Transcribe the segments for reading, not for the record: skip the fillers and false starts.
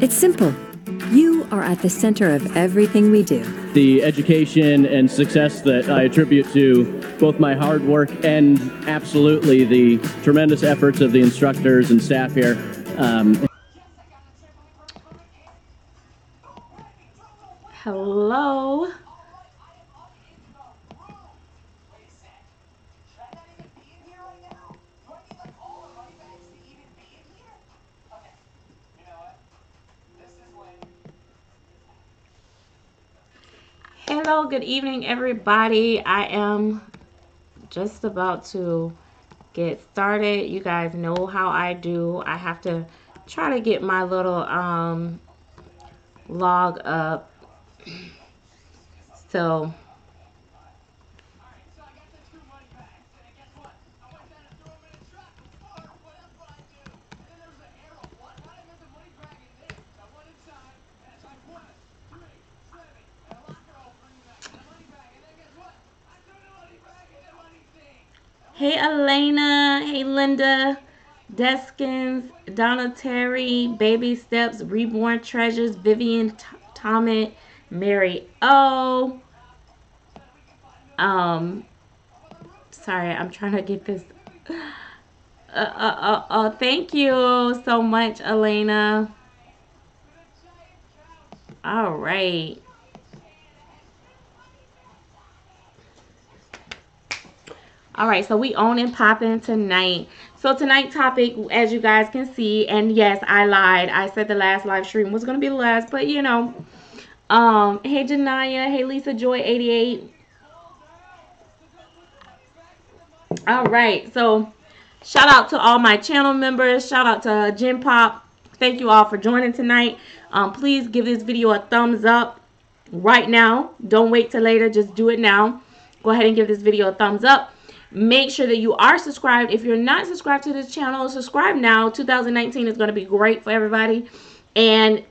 It's simple. You are at the center of everything we do. The education and success that I attribute to both my hard work and absolutely the tremendous efforts of the instructors and staff here. Hello. Hello, good evening, everybody. I am just about to get started. You guys know how I do. I have to try to get my little log up. So hey Elena, hey Linda, Deskins, Donna Terry, Baby Steps, Reborn Treasures, Vivian Tomet, Mary O. Sorry, I'm trying to get this. Thank you so much, Elena. All right. All right, so we on and popping tonight. So tonight's topic, as you guys can see, and yes, I lied. I said the last live stream was going to be the last, but you know. Hey, Janaya. Hey, Lisa Joy 88. All right, so shout out to all my channel members. Shout out to Jim Pop. Thank you all for joining tonight. Please give this video a thumbs up right now. Don't wait till later. Just do it now. Go ahead and give this video a thumbs up. Make sure that you are subscribed. If you're not subscribed to this channel, subscribe now. 2019 is going to be great for everybody. And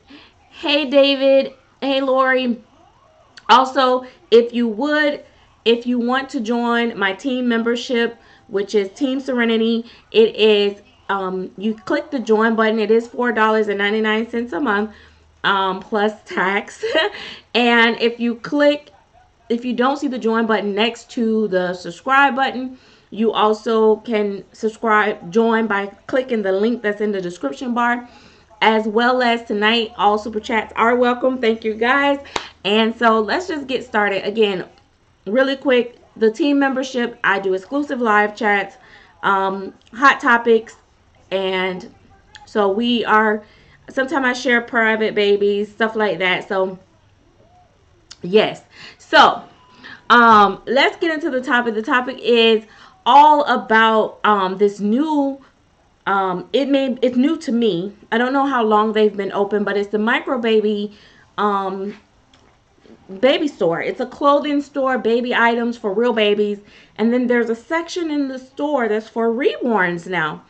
hey, David. Hey, Lori. Also, if you want to join my team membership, which is Team Serenity, it is, you click the join button. It is $4.99 a month, plus tax. And if you don't see the join button next to the subscribe button, you also can join by clicking the link that's in the description bar. As well as tonight, all super chats are welcome. Thank you guys. And so let's just get started. Again, really quick, the team membership, I do exclusive live chats, hot topics, and so sometimes I share private babies, stuff like that. So yes. So let's get into the topic. The topic is all about this new it's new to me. I don't know how long they've been open, but it's the Micro Baby baby store. It's a clothing store, baby items for real babies. And then there's a section in the store that's for Reborns now.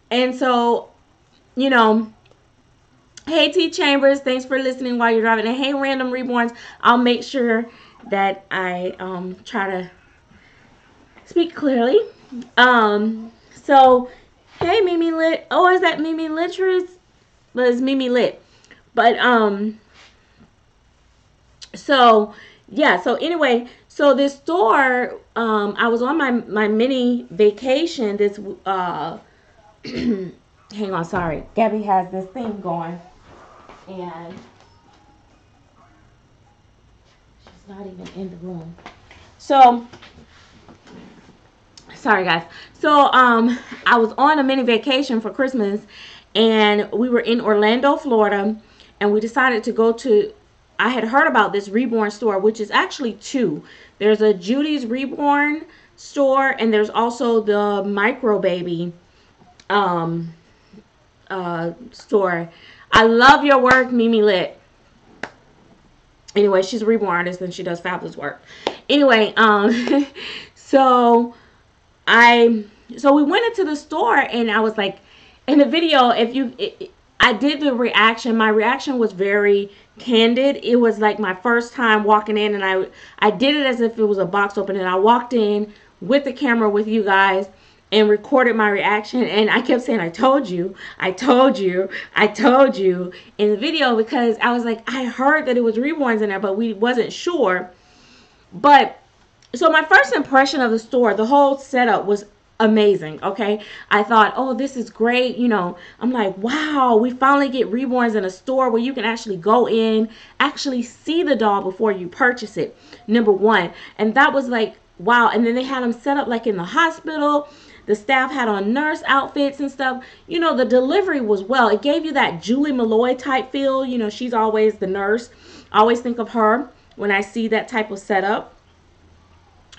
And so, you know, hey T Chambers, thanks for listening while you're driving. And hey Random Reborns, I'll make sure that I try to speak clearly. So hey, Mimi Lit. Oh, is that Mimi Litress? Well, it's Mimi Lit. But, so, yeah. So, anyway, so this store, I was on my mini vacation this, hang on, sorry. Gabby has this thing going. And she's not even in the room. So, sorry guys. So I was on a mini vacation for Christmas, and we were in Orlando, Florida, and we decided to go to, I had heard about this Reborn store, which is actually two. There's a Judy's Reborn store, and there's also the Micro Baby store. I love your work, Mimi Lit. Anyway, she's a Reborn artist and she does fabulous work. Anyway, so we went into the store, and I was like, in the video, I did the reaction. My reaction was very candid. It was like my first time walking in, and I did it as if it was a box opening. I walked in with the camera with you guys, and recorded my reaction, and I kept saying, I told you, I told you, I told you in the video, because I was like, I heard that it was Reborns in there, but we wasn't sure. But so my first impression of the store, the whole setup was amazing. Okay, I thought, oh, this is great. You know, I'm like, wow, we finally get Reborns in a store where you can actually go in, actually see the doll before you purchase it. Number one. And that was like, wow. And then they had them set up like in the hospital. The staff had on nurse outfits and stuff. You know, the delivery was well. It gave you that Julie Malloy type feel. You know, she's always the nurse. I always think of her when I see that type of setup.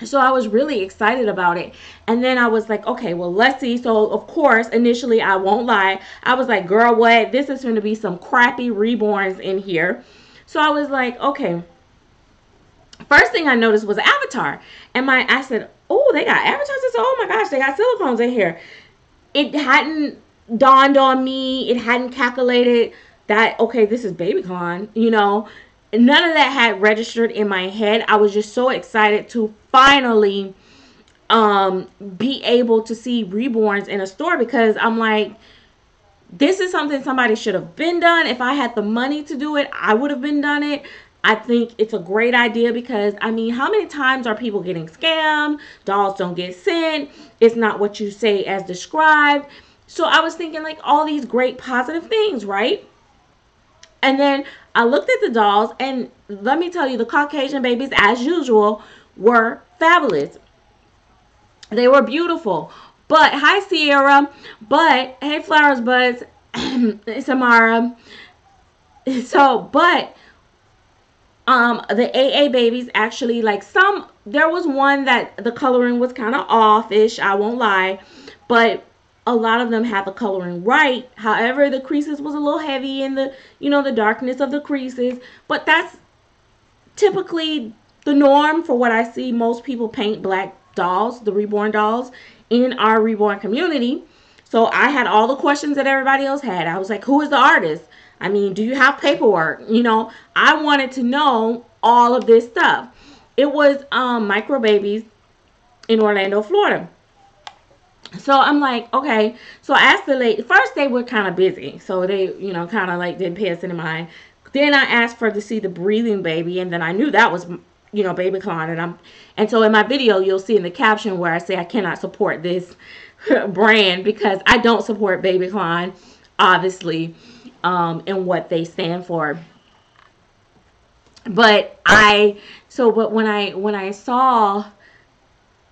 So I was really excited about it. And then I was like, okay, well, let's see. So, of course, initially, I won't lie, I was like, girl, what? This is going to be some crappy Reborns in here. So I was like, okay. First thing I noticed was Avatar. And I said, oh, they got avatars. I said, oh, my gosh, they got silicones in here. It hadn't dawned on me. It hadn't calculated that, okay, this is BabyCon, you know. None of that had registered in my head. I was just so excited to finally be able to see Reborns in a store, because I'm like, this is something somebody should have been done. If I had the money to do it, I would have been done it. I think it's a great idea, because I mean, how many times are people getting scammed? Dolls don't get sent. It's not what you say as described. So I was thinking like all these great positive things, right? And then I looked at the dolls, and let me tell you, the Caucasian babies, as usual, were fabulous. They were beautiful. But, hi, Sierra. But, hey, Flowers Buds, Samara. So, but, the AA babies actually, like some, there was one that the coloring was kind of off-ish, I won't lie. But a lot of them had the coloring right. However, the creases was a little heavy in the, you know, the darkness of the creases. But that's typically the norm for what I see. Most people paint black dolls, the Reborn dolls, in our Reborn community. So I had all the questions that everybody else had. I was like, who is the artist? I mean, do you have paperwork? You know, I wanted to know all of this stuff. It was Micro Babies in Orlando, Florida. So I'm like, okay. So I asked the lady. First, they were kind of busy. So they, you know, kind of like didn't pay us any mind. Then I asked for to see the breathing baby. And then I knew that was, you know, BabyCon. And so in my video, you'll see in the caption where I say I cannot support this brand, because I don't support BabyCon, obviously, and what they stand for. But when I saw,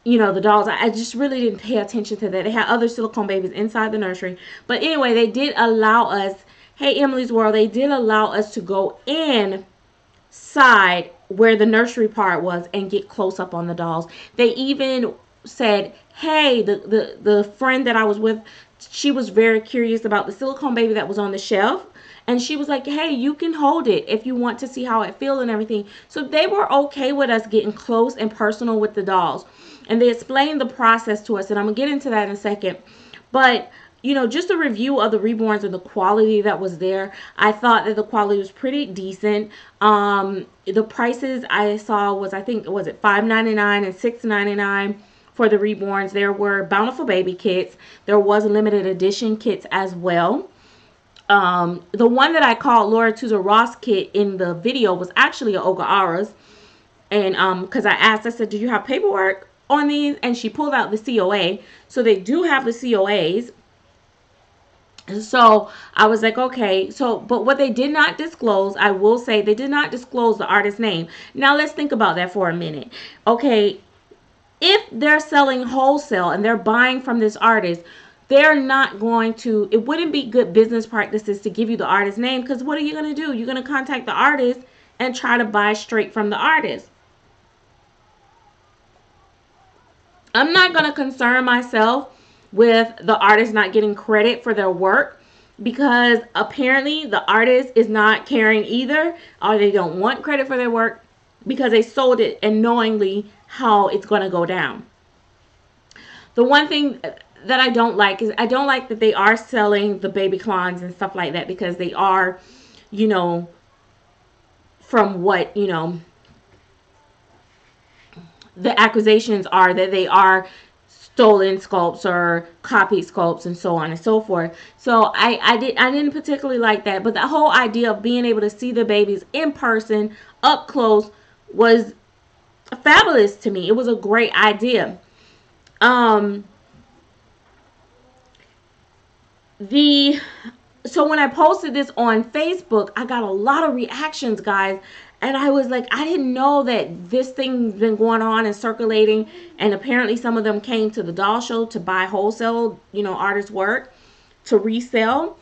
you know, the dolls, I just really didn't pay attention to that. They had other silicone babies inside the nursery. But anyway, they did allow us, hey, Emily's World, they did allow us to go inside where the nursery part was and get close up on the dolls. They even said, hey, the friend that I was with, she was very curious about the silicone baby that was on the shelf. And she was like, hey, you can hold it if you want to see how it feels and everything. So they were okay with us getting close and personal with the dolls. And they explained the process to us, and I'm going to get into that in a second. But, you know, just a review of the Reborns and the quality that was there. I thought that the quality was pretty decent. The prices I saw was, I think, was it $5.99 and $6.99 for the Reborns. There were Bountiful Baby kits. There was limited edition kits as well. The one that I called Laura Tuza Ross kit in the video was actually a Ogara's. And because I said, do you have paperwork on these? And she pulled out the COA. So they do have the COAs. So I was like, okay. So, but what they did not disclose, I will say, they did not disclose the artist's name. Now let's think about that for a minute. Okay, if they're selling wholesale and they're buying from this artist, they're not going to, it wouldn't be good business practices to give you the artist's name, because what are you going to do? You're going to contact the artist and try to buy straight from the artist. I'm not going to concern myself with the artist not getting credit for their work, because apparently the artist is not caring either, or they don't want credit for their work because they sold it and knowingly how it's going to go down. The one thing that I don't like is I don't like that they are selling the baby clones and stuff like that, because they are, you know, from what, you know, the accusations are that they are stolen sculpts or copied sculpts and so on and so forth. So I didn't particularly like that, but the whole idea of being able to see the babies in person up close was fabulous to me. It was a great idea. So when I posted this on Facebook, I got a lot of reactions, guys. And I was like, I didn't know that this thing's been going on and circulating. And apparently some of them came to the doll show to buy wholesale, artist work to resell.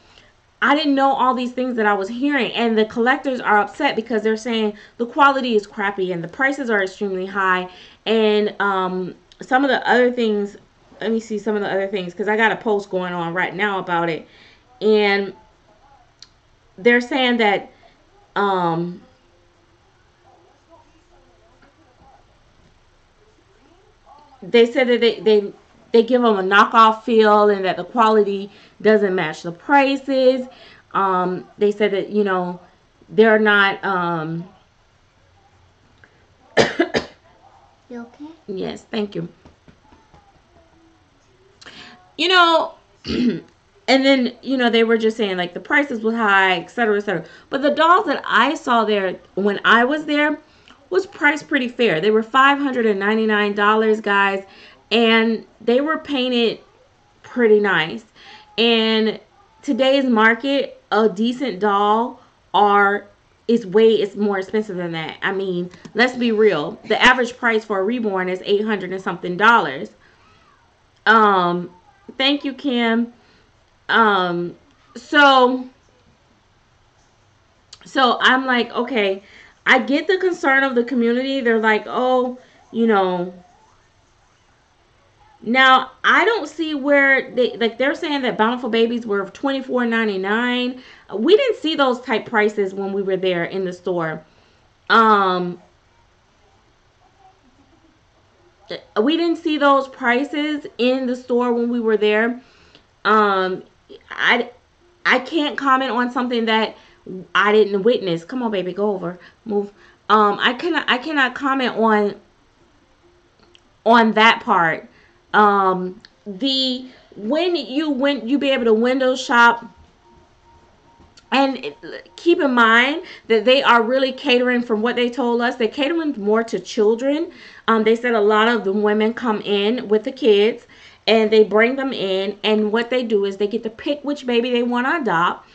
I didn't know all these things that I was hearing. And the collectors are upset because they're saying the quality is crappy and the prices are extremely high. And some of the other things, let me see some of the other things, because I got a post going on right now about it. And they're saying that they said that they give them a knockoff feel and that the quality doesn't match the prices. They said that they're not You okay? yes, thank you. And then they were just saying like the prices was high, etc., etc. But the dolls that I saw there when I was there was priced pretty fair. They were $599, guys, and they were painted pretty nice. And today's market, a decent doll is more expensive than that. I mean, let's be real. The average price for a Reborn is $800 and something dollars. Thank you, Kim. So I'm like, okay, I get the concern of the community. They're like, oh, now I don't see where they're saying that Bountiful Babies were $24.99. We didn't see those type prices when we were there in the store. We didn't see those prices in the store when we were there. I can't comment on something that I didn't witness. Come on, baby, go over, move. I cannot comment on that part. When you be able to window shop. And keep in mind that they are really catering, from what they told us, they're catering more to children. They said a lot of the women come in with the kids and they bring them in. And what they do is they get to pick which baby they want to adopt.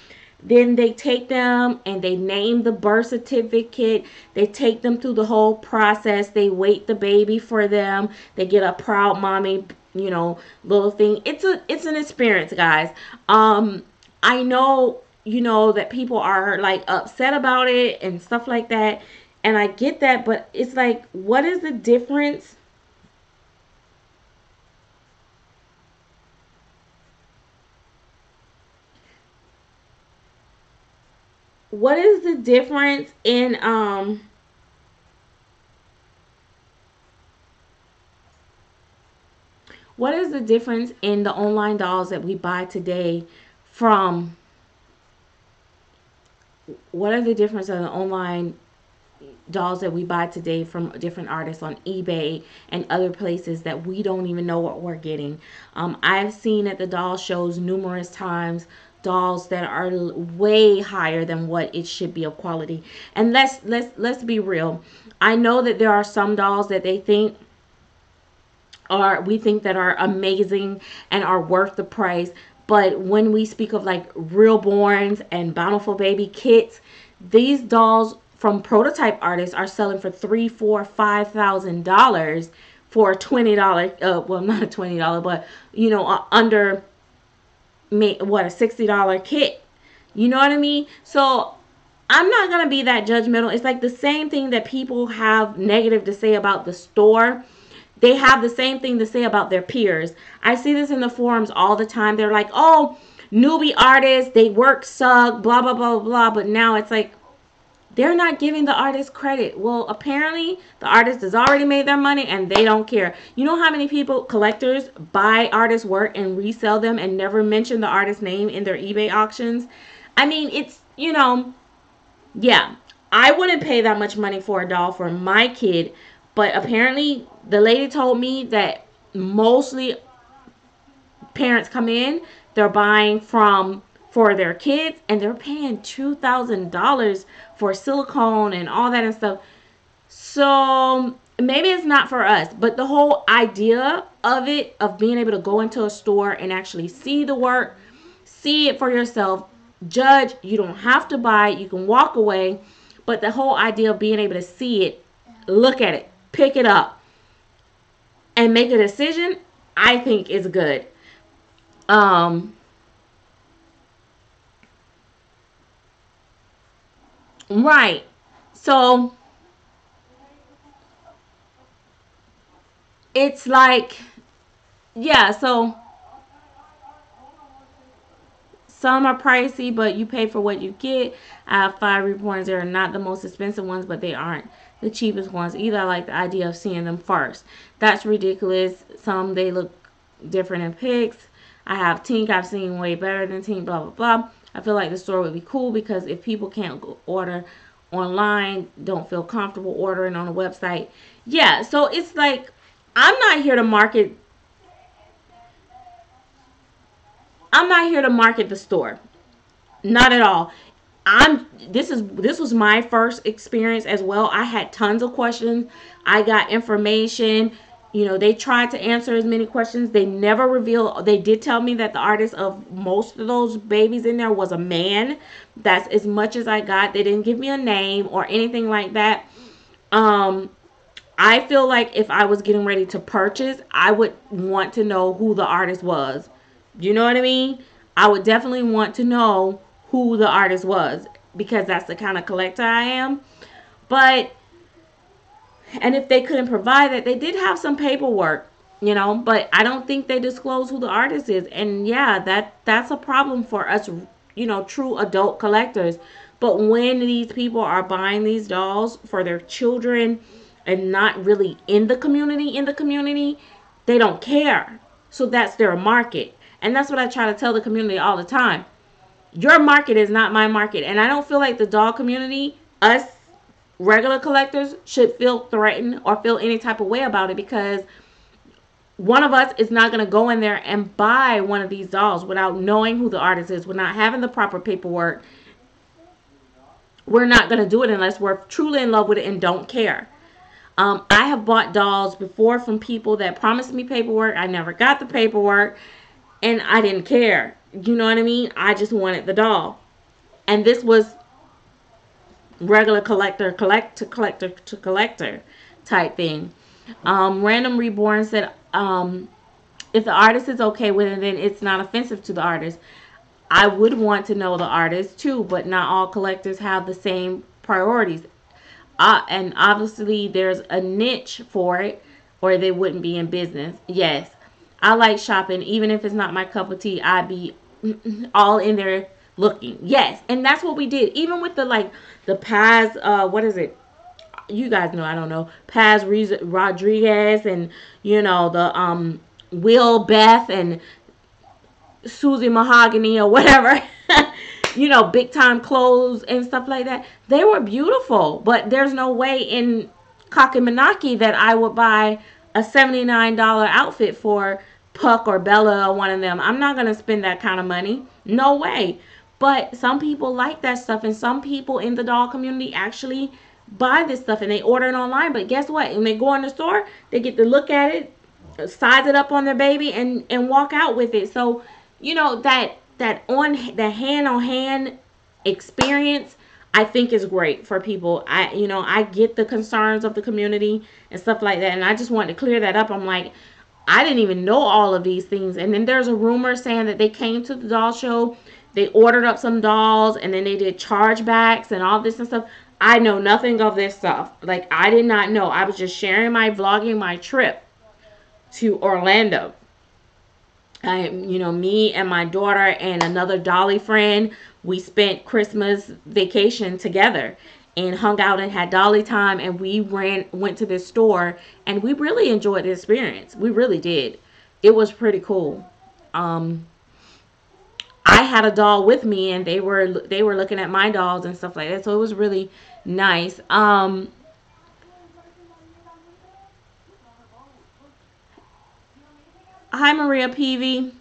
Then they take them and they name the birth certificate. They take them through the whole process. They weight the baby for them. They get a proud mommy, little thing. It's an experience, guys. I know that people are like upset about it and stuff like that, and I get that, but it's like, what is the difference? What is the difference in what is the difference in the online dolls that we buy today from what are the difference in the online dolls that we buy today from different artists on eBay and other places that we don't even know what we're getting? I've seen at the doll shows numerous times dolls that are way higher than what it should be of quality. And let's be real. I know that there are some dolls that we think that are amazing and are worth the price. But when we speak of like Reborns and Bountiful Baby kits, these dolls from prototype artists are selling for $3,000, $4,000, $5,000 for a $20. Well, not a $20, but under a $60 kit. You know what I mean? So I'm not gonna be that judgmental. It's like the same thing that people have negative to say about the store. They have the same thing to say about their peers. I see this in the forums all the time. They're like, oh, newbie artists, they work suck, blah, blah, blah, blah. But now it's like, they're not giving the artist credit. Well, apparently the artist has already made their money and they don't care. You know how many people, collectors, buy artist work and resell them and never mention the artist's name in their eBay auctions? I mean, it's, yeah, I wouldn't pay that much money for a doll for my kid. But apparently the lady told me that mostly parents come in, they're buying for their kids, and they're paying $2,000 for silicone and all that and stuff. So maybe it's not for us, but the whole idea of it, of being able to go into a store and actually see the work, see it for yourself, judge, you don't have to buy it, you can walk away, but the whole idea of being able to see it, look at it, pick it up, and make a decision, I think is good. Right. So it's like, yeah, so some are pricey, but you pay for what you get. I have 5 Reborns. They're not the most expensive ones, but they aren't the cheapest ones either. I like the idea of seeing them first. That's ridiculous. Some, they look different in pics. I have Tink. I've seen way better than Tink, blah, blah, blah. I feel like the store would be cool because if people can't go order online, don't feel comfortable ordering on a website. Yeah, so it's like, I'm not here to market the store. Not at all. This was my first experience as well. I had tons of questions. I got information. You know, they tried to answer as many questions. They never revealed. They did tell me that the artist of most of those babies in there was a man. That's as much as I got. They didn't give me a name or anything like that. I feel like if I was getting ready to purchase, I would want to know who the artist was. You know what I mean? I would definitely want to know who the artist was because that's the kind of collector I am. But, and if they couldn't provide that, they did have some paperwork, you know, but I don't think they disclose who the artist is. And yeah, that's a problem for us, you know, true adult collectors. But when these people are buying these dolls for their children and not really in the community, they don't care. So that's their market. And that's what I try to tell the community all the time. Your market is not my market. And I don't feel like the doll community, us regular collectors, should feel threatened or feel any type of way about it, because one of us is not going to go in there and buy one of these dolls without knowing who the artist is, without having the proper paperwork. We're not going to do it unless we're truly in love with it and don't care. I have bought dolls before from people that promised me paperwork. I never got the paperwork, and I didn't care. You know what I mean? I just wanted the doll. And this was regular collector type thing. Random Reborn said, if the artist is okay with it, then it's not offensive to the artist. I would want to know the artist too, but not all collectors have the same priorities. And obviously there's a niche for it, or they wouldn't be in business. Yes, I like shopping. Even if it's not my cup of tea, I'd be all in there looking. Yes, and that's what we did. Even with the Paz, what is it? You guys know, I don't know. Paz Rodriguez, and you know the Will Beth and Susie Mahogany or whatever. You know, big time clothes and stuff like that. They were beautiful, but there's no way in Kakamanaki that I would buy a $79 outfit for Puck or Bella or one of them. I'm not going to spend that kind of money. No way. But some people like that stuff, and some people in the doll community actually buy this stuff and they order it online. But guess what? When they go in the store, they get to look at it, size it up on their baby, and walk out with it. So, you know, that on the hand experience, I think is great for people. I get the concerns of the community and stuff like that, and I just wanted to clear that up. I'm like, I didn't even know all of these things. And then there's a rumor saying that they came to the doll show, they ordered up some dolls, and then they did chargebacks and all this and stuff. I know nothing of this stuff. Like, I did not know. I was just vlogging my trip to Orlando. Me and my daughter and another Dolly friend, we spent Christmas vacation together and hung out and had Dolly time, and we went to this store, and we really enjoyed the experience. We really did. It was pretty cool. I had a doll with me, and they were looking at my dolls and stuff like that, so it was really nice. Hi, Maria Peavy.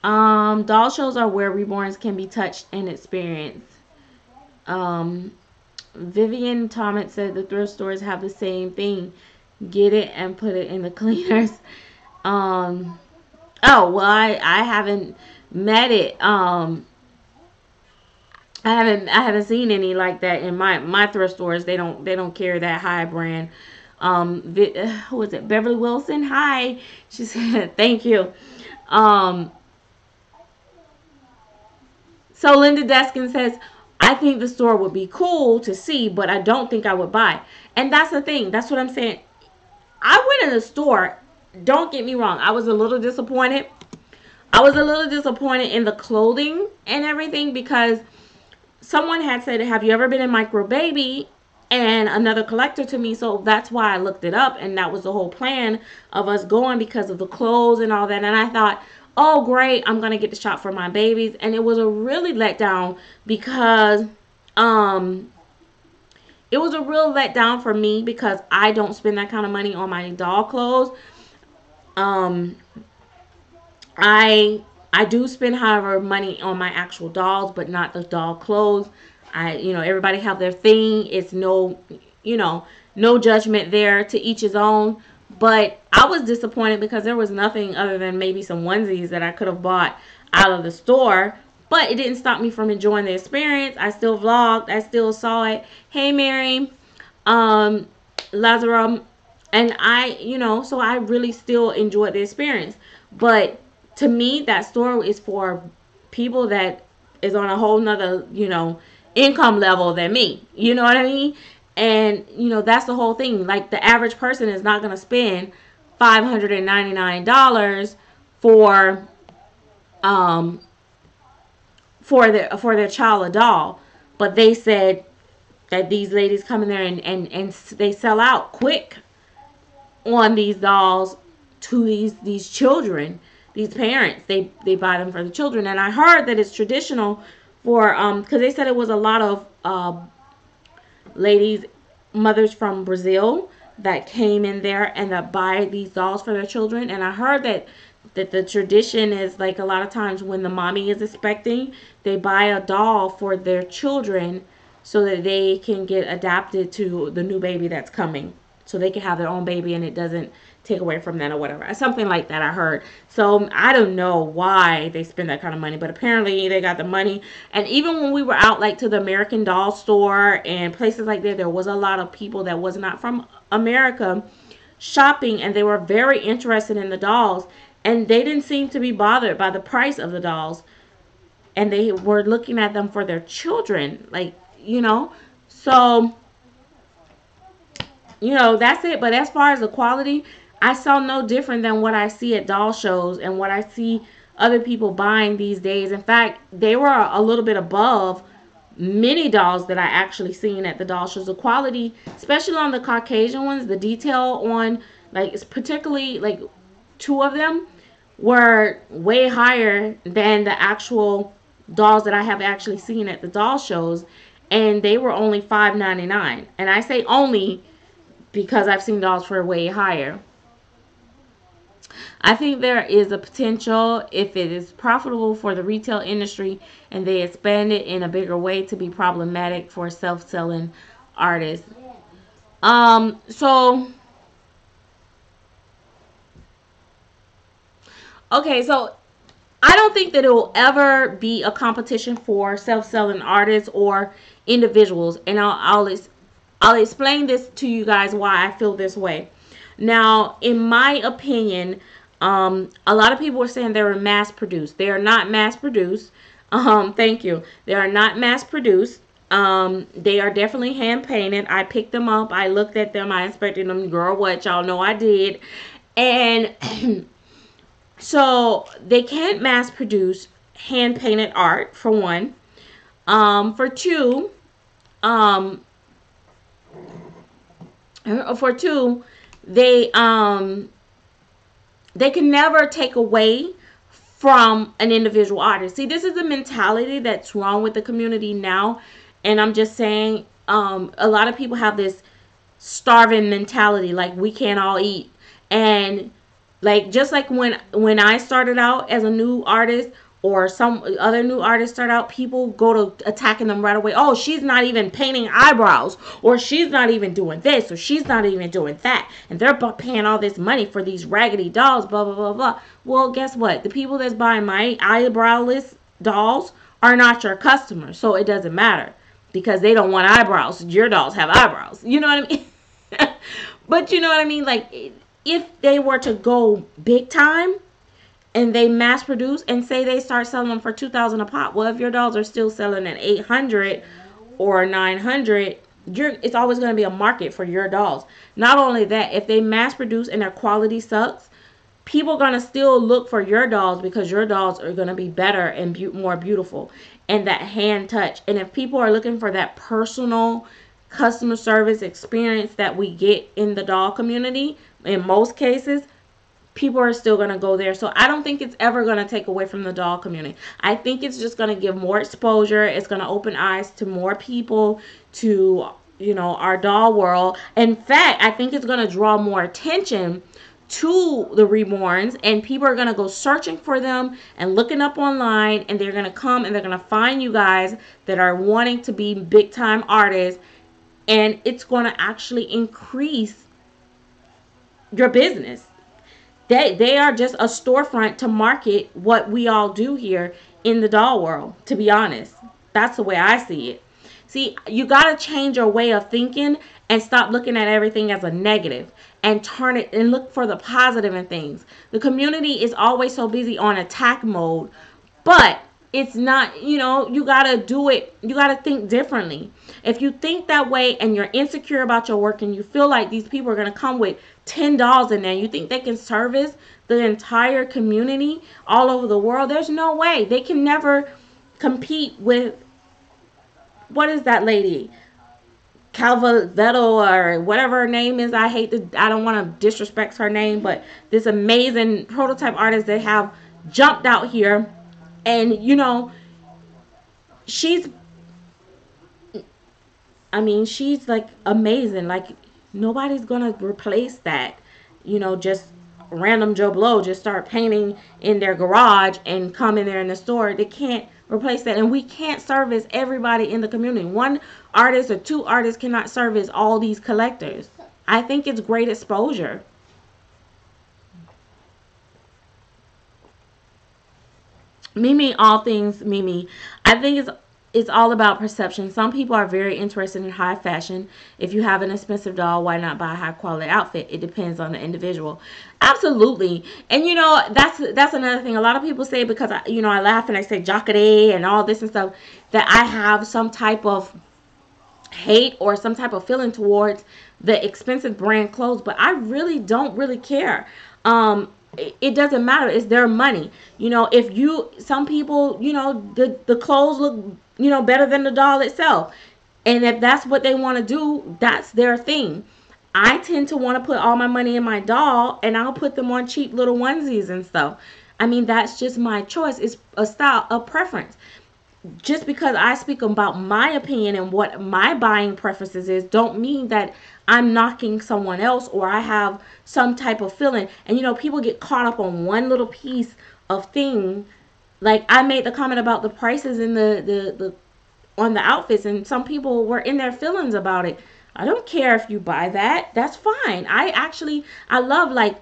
Doll shows are where reborns can be touched and experienced. Vivian Thomas said the thrift stores have the same thing. Get it and put it in the cleaners. Oh, well, I haven't met it. I haven't seen any like that in my thrift stores. They don't carry that high brand. Who was it? Beverly Wilson. Hi. She said thank you. So Linda Deskin says, I think the store would be cool to see, but I don't think I would buy. And that's the thing. That's what I'm saying. I went in the store. Don't get me wrong. I was a little disappointed. I was a little disappointed in the clothing and everything because someone had said, have you ever been in Micro Baby? And another collector to me. So that's why I looked it up. And that was the whole plan of us going because of the clothes and all that. And I thought, oh, great, I'm going to get to shop for my babies. And it was a really letdown because it was a real letdown for me because I don't spend that kind of money on my doll clothes. I do spend, however, money on my actual dolls, but not the doll clothes. Everybody have their thing. It's no judgment there, to each his own. But I was disappointed because there was nothing other than maybe some onesies that I could have bought out of the store. But it didn't stop me from enjoying the experience. I still vlogged. I still saw it. Hey, Mary. Lazaro. And so I really still enjoyed the experience. But to me, that store is for people that is on a whole nother, income level than me. You know what I mean? And, that's the whole thing. Like, the average person is not going to spend $599 for their child a doll. But they said that these ladies come in there and they sell out quick on these dolls to these children, these parents. They buy them for the children. And I heard that it's traditional for because they said it was a lot of ladies, mothers from Brazil that came in there and that buy these dolls for their children. And I heard that the tradition is, like, a lot of times when the mommy is expecting, they buy a doll for their children so that they can get adapted to the new baby that's coming, so they can have their own baby and it doesn't take away from that or whatever. Something like that I heard. So I don't know why they spend that kind of money, but apparently they got the money. And even when we were out, like, to the American Doll store and places like that, there was a lot of people that was not from America shopping, and they were very interested in the dolls, and they didn't seem to be bothered by the price of the dolls, and they were looking at them for their children, like, so that's it. But as far as the quality, I saw no different than what I see at doll shows and what I see other people buying these days. In fact, they were a little bit above many dolls that I actually seen at the doll shows. The quality, especially on the Caucasian ones, the detail on, like, it's particularly, like, 2 of them were way higher than the actual dolls that I have actually seen at the doll shows, and they were only $5.99. And I say only because I've seen dolls for way higher. I think there is a potential, if it is profitable for the retail industry and they expand it in a bigger way, to be problematic for self-selling artists. Okay, so I don't think that it will ever be a competition for self-selling artists or individuals, and I'll explain this to you guys why I feel this way. Now, in my opinion, a lot of people are saying they were mass produced. They are not mass produced. Thank you. They are not mass produced. They are definitely hand painted. I picked them up. I looked at them. I inspected them. Girl, what? Y'all know I did. And so they can't mass produce hand painted art, for one. For two, they can never take away from an individual artist. See, this is a mentality that's wrong with the community now. And I'm just saying, a lot of people have this starving mentality, like we can't all eat. And Like, just like when I started out as a new artist, or some other new artists start out, people go to attacking them right away. Oh, she's not even painting eyebrows, or she's not even doing this, or she's not even doing that, and they're paying all this money for these raggedy dolls, blah blah blah blah. Well, guess what? The people that's buying my eyebrowless dolls are not your customers, so it doesn't matter, because they don't want eyebrows. Your dolls have eyebrows. You know what I mean? But you know what I mean? Like, if they were to go big time and they mass produce and say they start selling them for $2,000 a pop, well, if your dolls are still selling at 800 or 900, it's always going to be a market for your dolls. Not only that, if they mass produce and their quality sucks, people are going to still look for your dolls, because your dolls are going to be better and more beautiful, and that hand touch. And if people are looking for that personal customer service experience that we get in the doll community, in most cases, people are still going to go there. So I don't think it's ever going to take away from the doll community. I think it's just going to give more exposure. It's going to open eyes to more people to, our doll world. In fact, I think it's going to draw more attention to the Reborns, and people are going to go searching for them and looking up online, and they're going to come and they're going to find you guys that are wanting to be big time artists, and it's going to actually increase your business. They are just a storefront to market what we all do here in the doll world, to be honest. That's the way I see it. See, you got to change your way of thinking and stop looking at everything as a negative, and turn it and look for the positive in things. The community is always so busy on attack mode, but it's not, you got to do it. You got to think differently. If you think that way and you're insecure about your work, and you feel like these people are going to come with $10 in there, you think they can service the entire community all over the world, there's no way. They can never compete with, what is that lady? Calvavetto, or whatever her name is. I don't want to disrespect her name, but this amazing prototype artist that have jumped out here, and she's like amazing. Like, nobody's gonna replace that. Just random Joe Blow just start painting in their garage and come in there in the store. They can't replace that, and we can't service everybody in the community. One artist or two artists cannot service all these collectors. I think it's great exposure. Mimi, all things Mimi. I think it's all about perception. Some people are very interested in high fashion. If you have an expensive doll, why not buy a high quality outfit? It depends on the individual. Absolutely. And that's another thing. A lot of people say, because I laugh and I say jacare and all this and stuff, that I have some type of hate or some type of feeling towards the expensive brand clothes, but I really don't really care. It doesn't matter. It's their money. If some people, the clothes look, better than the doll itself. And if that's what they want to do, that's their thing. I tend to want to put all my money in my doll, and I'll put them on cheap little onesies and stuff. That's just my choice. It's a style, a preference. Just because I speak about my opinion and what my buying preferences is, don't mean that I'm knocking someone else, or I have some type of feeling. And people get caught up on one little piece of thing. Like, I made the comment about the prices in the on the outfits, and some people were in their feelings about it. I don't care if you buy that. That's fine. I love, like,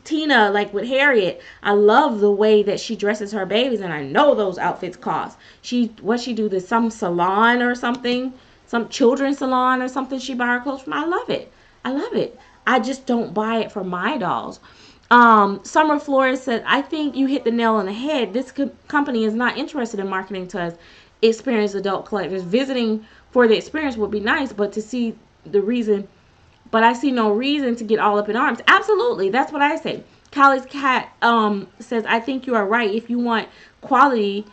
Tina, like with Harriet. I love the way that she dresses her babies, and I know those outfits cost. She do this, some salon or something, some children's salon or something she buy her clothes from. I love it. I just don't buy it for my dolls. Summer Flores said, I think you hit the nail on the head. This company is not interested in marketing to us experienced adult collectors. Visiting for the experience would be nice, but to see the reason, but I see no reason to get all up in arms. Absolutely. That's what I say. Callie's Cat says, I think you are right. If you want quality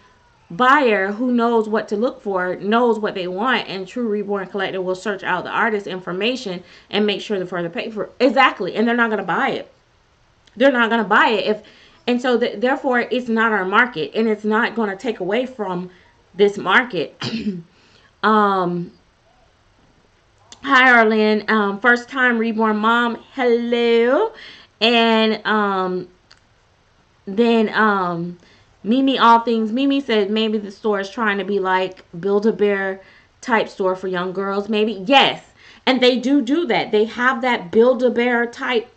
buyer who knows what to look for, knows what they want, and true Reborn collector will search out the artist's information and make sure to further pay for it. Exactly. And they're not going to buy it. They're not going to buy it. And so therefore it's not our market, and it's not going to take away from this market. Hi, Arlene. First time Reborn mom. Hello. And then Mimi All Things Mimi said maybe the store is trying to be like Build-A-Bear type store for young girls. Maybe. Yes. And they do that. They have that Build-A-Bear type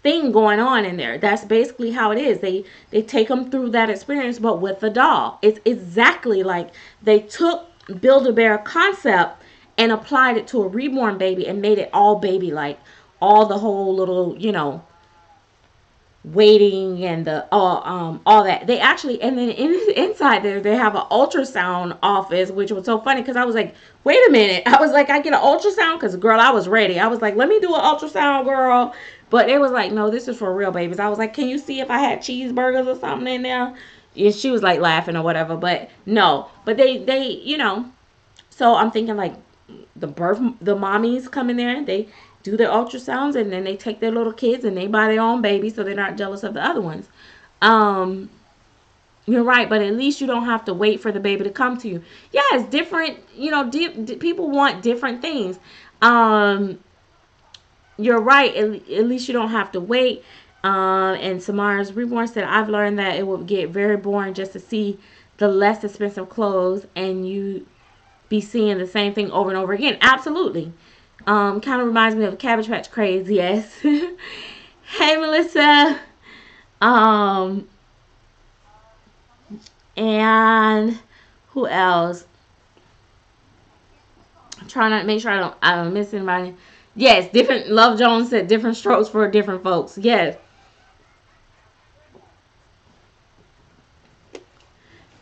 thing going on in there. That's basically how it is. They take them through that experience, but with the doll. It's exactly like they took Build-A-Bear concept and applied it to a reborn baby and made it all baby like. All the whole little, waiting and the all that. They actually, and then inside there they have an ultrasound office, which was so funny because I was like, wait a minute. I was like, I get an ultrasound? Because girl, I was ready. I was like, let me do an ultrasound, girl. But it was like, no, this is for real babies. I was like, can you see if I had cheeseburgers or something in there? And she was like laughing or whatever. But no, but they so I'm thinking like the mommies come in there, they do their ultrasounds, and then they take their little kids and they buy their own baby so they're not jealous of the other ones. You're right, but at least you don't have to wait for the baby to come to you. Yeah, it's different. People want different things. You're right. At least you don't have to wait. And Samara's Reborn said, I've learned that it will get very boring just to see the less expensive clothes and you be seeing the same thing over and over again. Absolutely. Kind of reminds me of Cabbage Patch craze. Yes. Hey, Melissa. And who else? I'm trying to make sure I don't miss anybody. Yes, different. Love Jones said different strokes for different folks. Yes.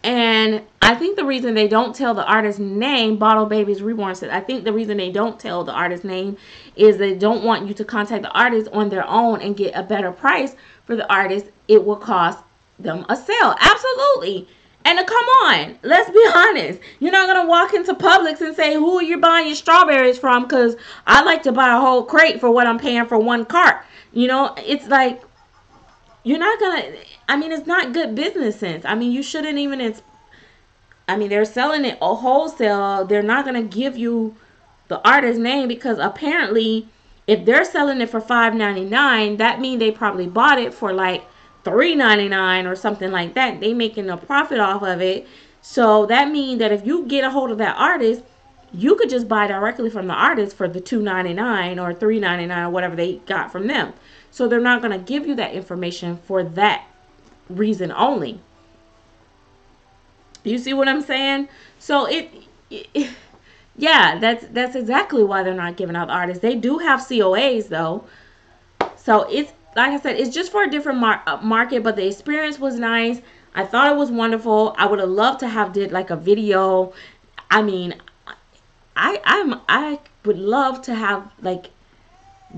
And I think the reason they don't tell the artist's name, Bottle Babies Reborn said, I think the reason they don't tell the artist's name is they don't want you to contact the artist on their own and get a better price for the artist. It will cost them a sale. Absolutely. And come on, let's be honest. You're not going to walk into Publix and say, who are you buying your strawberries from? Because I like to buy a whole crate for what I'm paying for one cart. It's like, you're not going to, it's not good business sense. You shouldn't even, they're selling it a wholesale. They're not going to give you the artist's name because apparently if they're selling it for $5.99, that means they probably bought it for like $3.99 or something like that. They making a profit off of it. So that means that if you get a hold of that artist, you could just buy directly from the artist for the $2.99 or $3.99 or whatever they got from them. So they're not going to give you that information for that reason only. You see what I'm saying? So yeah, that's exactly why they're not giving out the artists. They do have COAs though. So it's, like I said, it's just for a different market, but the experience was nice. I thought it was wonderful. I would have loved to have did like a video. I would love to have like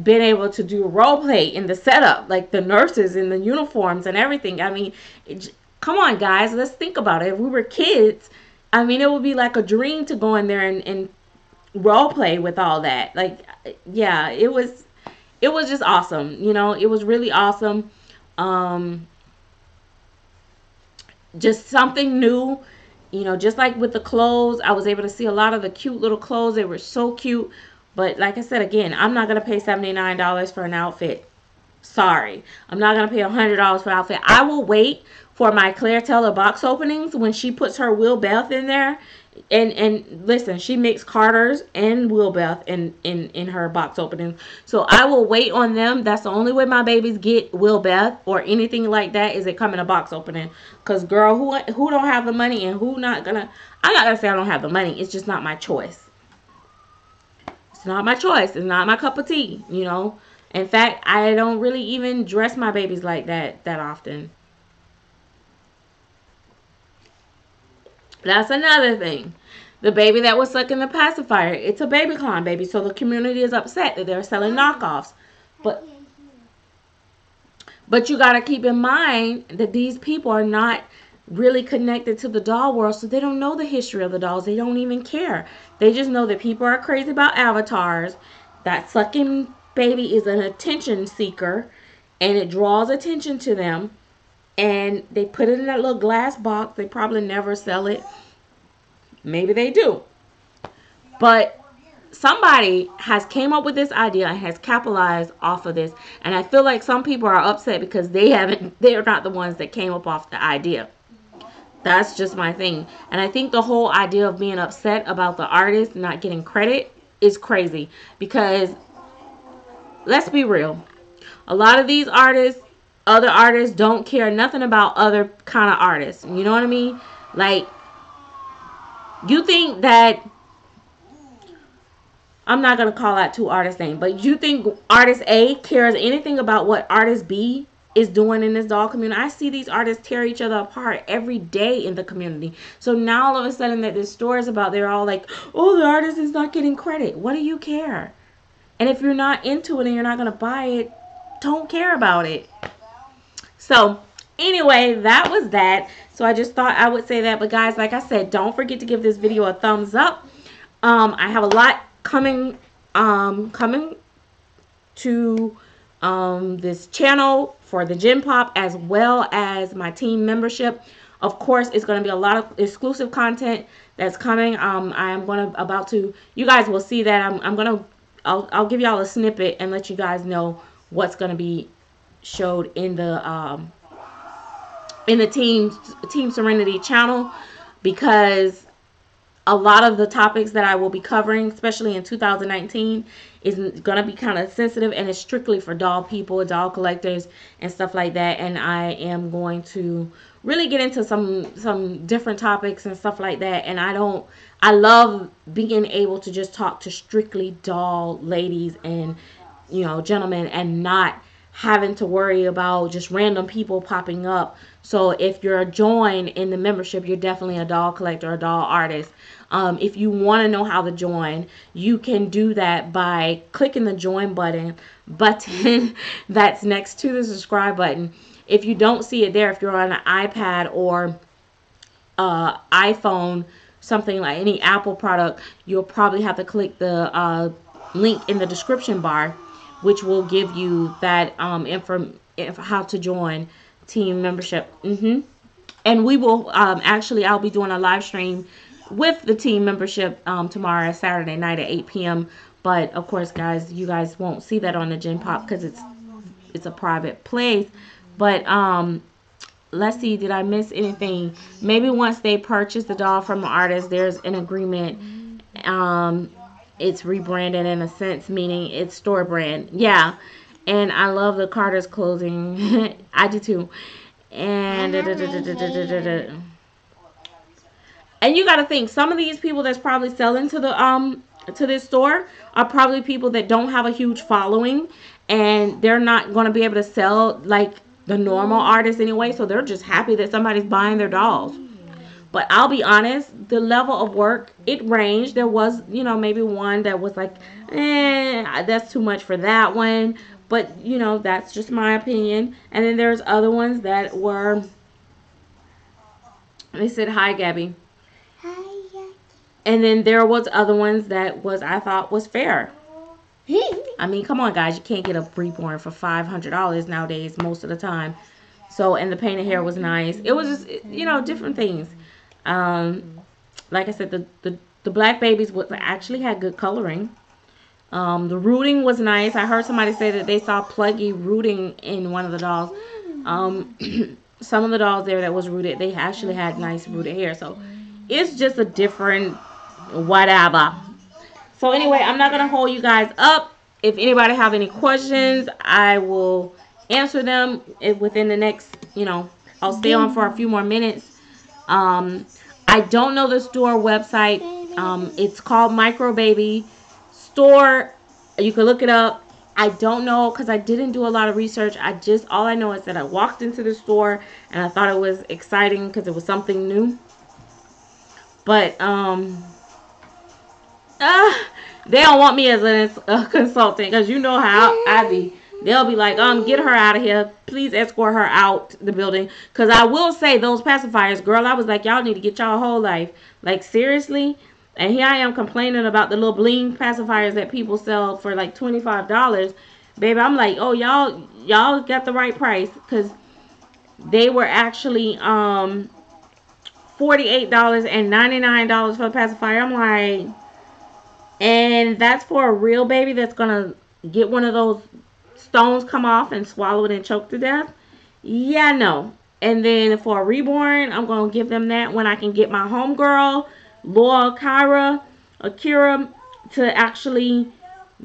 been able to do role play in the setup, like the nurses in the uniforms and everything. Come on, guys, let's think about it. If we were kids, it would be like a dream to go in there and role play with all that. Like, yeah, it was just awesome. It was really awesome. Just something new. Just like with the clothes, I was able to see a lot of the cute little clothes. They were so cute. But like I said, again, I'm not going to pay $79 for an outfit. Sorry. I'm not going to pay $100 for an outfit. I will wait for my Claire Taylor box openings when she puts her Will Beth in there. And listen, she makes Carter's and Will Beth in her box openings. So I will wait on them. That's the only way my babies get Will Beth or anything like that is it come in a box opening. Because girl, who don't have the money and who not gonna, I'm not gonna say I don't have the money. It's just not my choice. It's not my choice. It's not my cup of tea, In fact, I don't really even dress my babies like that often. That's another thing. The baby that was sucking the pacifier, it's a baby clown baby, so the community is upset that they're selling knockoffs. But you got to keep in mind that these people are not really connected to the doll world, so they don't know the history of the dolls. They don't even care. They just know that people are crazy about avatars. That sucking baby is an attention seeker, and it draws attention to them. And they put it in that little glass box. They probably never sell it. Maybe they do. But somebody has came up with this idea and has capitalized off of this, and I feel like some people are upset because they're not the ones that came up off the idea. That's just my thing. And I think the whole idea of being upset about the artist not getting credit is crazy, because let's be real, a lot of these artists, other artists, don't care nothing about other kind of artists. You know what I mean? Like, you think that, I'm not going to call out two artists' names, but you think artist A cares anything about what artist B is doing in this doll community? I see these artists tear each other apart every day in the community. So now all of a sudden that this story is about, they're all like, oh, the artist is not getting credit. What do you care? And if you're not into it and you're not going to buy it, don't care about it. So anyway, that was that. So I just thought I would say that. But guys, like I said, don't forget to give this video a thumbs up. I have a lot coming to this channel for the Gen Pop, as well as my team membership. Of course, it's going to be a lot of exclusive content that's coming. I am about to, you guys will see that. I'll give y'all a snippet and let you guys know what's going to be showed in the Team Serenity channel, because a lot of the topics that I will be covering, especially in 2019, is going to be kind of sensitive, and it's strictly for doll people, doll collectors, and stuff like that. And I am going to really get into some different topics and stuff like that. And I love being able to just talk to strictly doll ladies and, you know, gentlemen, and not having to worry about just random people popping up. So if you're joined in the membership, you're definitely a doll collector, a doll artist. If you want to know how to join, you can do that by clicking the join button that's next to the subscribe button. If you don't see it there, if you're on an iPad or iPhone, something like any Apple product, you'll probably have to click the link in the description bar, which will give you that how to join team membership. And we will actually, I'll be doing a live stream with the team membership tomorrow, Saturday night at 8 p.m. But of course, guys, you guys won't see that on the Gen Pop because it's a private place. But let's see, did I miss anything? Maybe once they purchase the doll from the artist, there's an agreement. It's rebranded in a sense, meaning it's store brand. Yeah. And I love the Carter's clothing. I do too. And you got to think, some of these people that's probably selling to the to this store are probably people that don't have a huge following, and they're not going to be able to sell like the normal artists anyway, so they're just happy that somebody's buying their dolls. But I'll be honest, the level of work, it ranged. There was, you know, maybe one that was like, that's too much for that one. But, you know, that's just my opinion. And then there's other ones that were, they said, hi, Gabby. Hi, Gabby. And then there was other ones that I thought was fair. I mean, come on, guys. You can't get a Reborn for $500 nowadays most of the time. So, and the painted hair was nice. It was just, you know, different things. Like I said, the black babies actually had good coloring. The rooting was nice. I heard somebody say that they saw pluggy rooting in one of the dolls. Some of the dolls there that was rooted, they actually had nice rooted hair. So, it's just a different whatever. So anyway, I'm not going to hold you guys up. If anybody have any questions, I will answer them within the next, you know, I'll stay on for a few more minutes. I don't know the store website. It's called Micro Baby Store. You can look it up. I don't know because I didn't do a lot of research. All I know is that I walked into the store and I thought it was exciting because it was something new. But, they don't want me as a consultant, because you know how I be. They'll be like, get her out of here. Please escort her out the building. Because I will say, those pacifiers, girl, I was like, y'all need to get y'all whole life. Like, seriously? And here I am complaining about the little bling pacifiers that people sell for like $25. Baby, I'm like, oh, y'all got the right price. Because they were actually $48 and $99 for the pacifier. I'm like... And that's for a real baby that's gonna get one of those stones come off and swallow it and choke to death. Yeah, no. And then for a reborn, I'm gonna give them that when I can get my homegirl, Laura Akira, to actually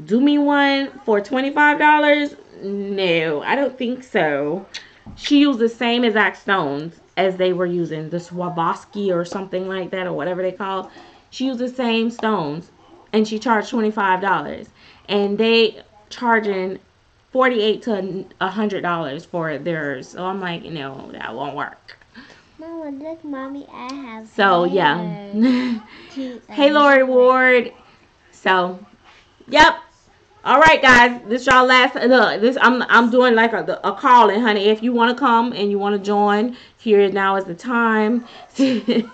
do me one for $25. No, I don't think so. She used the same exact stones as they were using, the Swarovski or something like that, or whatever they call. She used the same stones, and she charged $25. And they charging $48 to $100 for theirs. So I'm like, no, that won't work. Mama, look, mommy, I have. So yeah. Hey, Lord Ward. So, yep. All right, guys. This y'all last. Look, this I'm doing like a calling, honey. If you want to come and you want to join, here now is the time to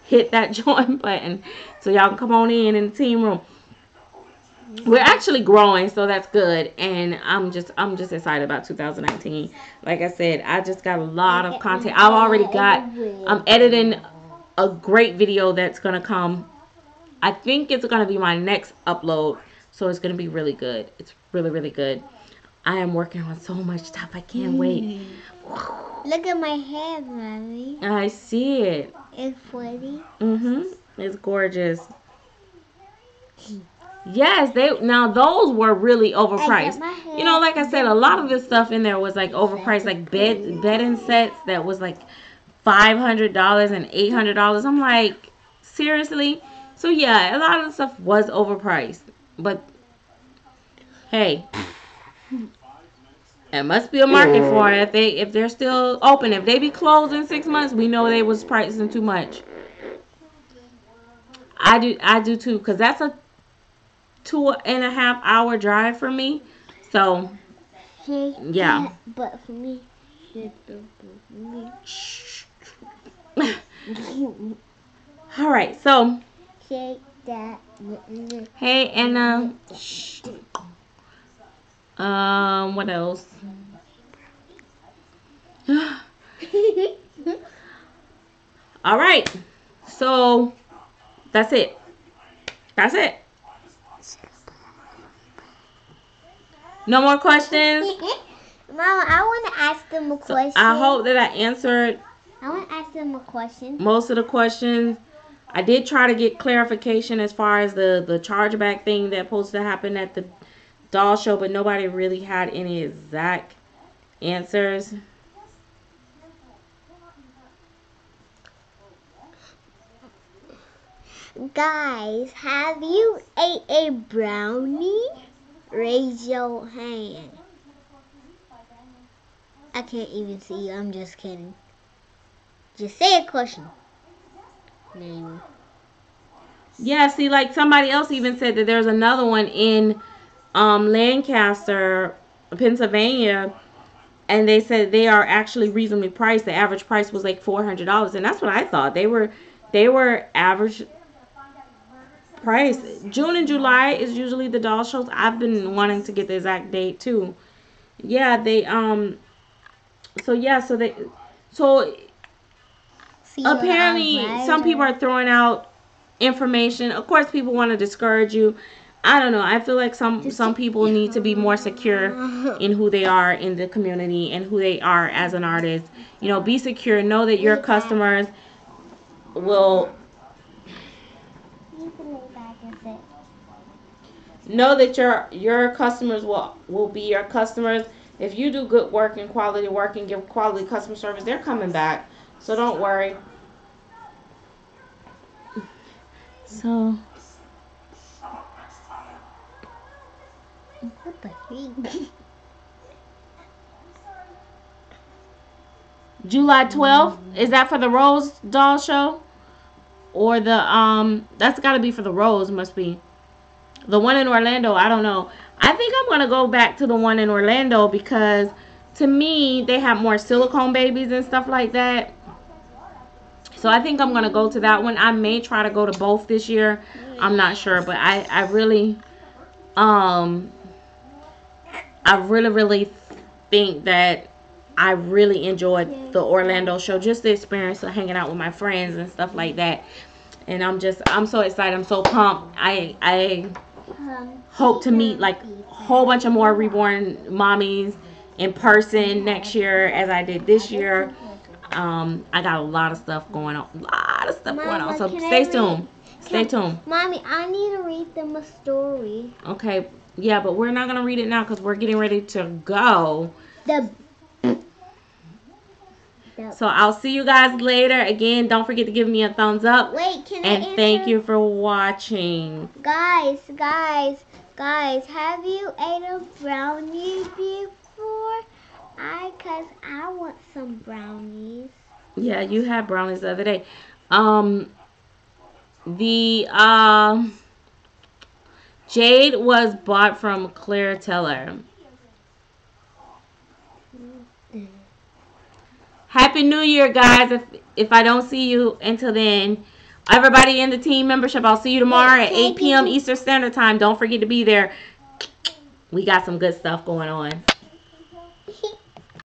hit that join button, so y'all can come on in the team room. We're actually growing, so that's good, and I'm just excited about 2019. Like I said, I just got a lot of content. I'm editing a great video that's gonna come. I think it's gonna be my next upload, so it's gonna be really good. It's really good. I am working on so much stuff. I can't wait. Look at my hair, mommy. I see it. It's pretty. It's gorgeous. Yes, now those were really overpriced. You know, like I said, a lot of this stuff in there was like overpriced, like bedding sets that was like $500 and $800. I'm like, seriously? So yeah, a lot of the stuff was overpriced. But hey, there must be a market for it if they're still open. If they be closed in 6 months, we know they was pricing too much. I do too, because that's a 2.5 hour drive for me. So yeah. But for me. All right, so Shake that. hey, and what else? All right, so that's it. No more questions? Mama, I want to ask them a question. So I hope that I answered I want to ask them a question. most of the questions. I did try to get clarification as far as the chargeback thing that supposed to happen at the doll show, but nobody really had any exact answers. Guys, have you ate a brownie? Raise your hand. I can't even see you. I'm just kidding. Just say a question. Name. Yeah, see, like somebody else even said that there's another one in Lancaster, Pennsylvania, and they said they are actually reasonably priced. The average price was like $400, and that's what I thought. They were average price. June and July is usually the doll shows. I've been wanting to get the exact date too. Yeah, they so apparently some people are throwing out information. Of course, people want to discourage you. I don't know. I feel like some people need to be more secure in who they are in the community and who they are as an artist. You know, be secure. Know that your customers will know that your customers will be your customers. If you do good work and quality work and give quality customer service, they're coming back. So don't worry. So what the heck? July 12th, is that for the Rose doll show? Or the that's got to be for the Rose, must be. The one in Orlando, I don't know. I think I'm going to go back to the one in Orlando because to me, they have more silicone babies and stuff like that. So I think I'm going to go to that one. I may try to go to both this year. I'm not sure, but I really think that I really enjoyed the Orlando show, just the experience of hanging out with my friends and stuff like that. And I'm so excited. I'm so pumped. I hope to meet like a whole bunch of more Reborn mommies in person next year as I did this year. I got a lot of stuff going on. Mama, So stay tuned. Stay tuned. Mommy, I need to read them a story. Okay. Yeah, but we're not going to read it now because we're getting ready to go. So I'll see you guys later. Again, don't forget to give me a thumbs up. Wait, can I and thank you for watching. Guys, have you ate a brownie before? Cause I want some brownies. Yeah, you had brownies the other day. The Jade was bought from Claire Teller. Happy New Year, guys. If I don't see you until then, everybody in the team membership, I'll see you tomorrow at 8 p.m. Eastern Standard Time. Don't forget to be there. We got some good stuff going on.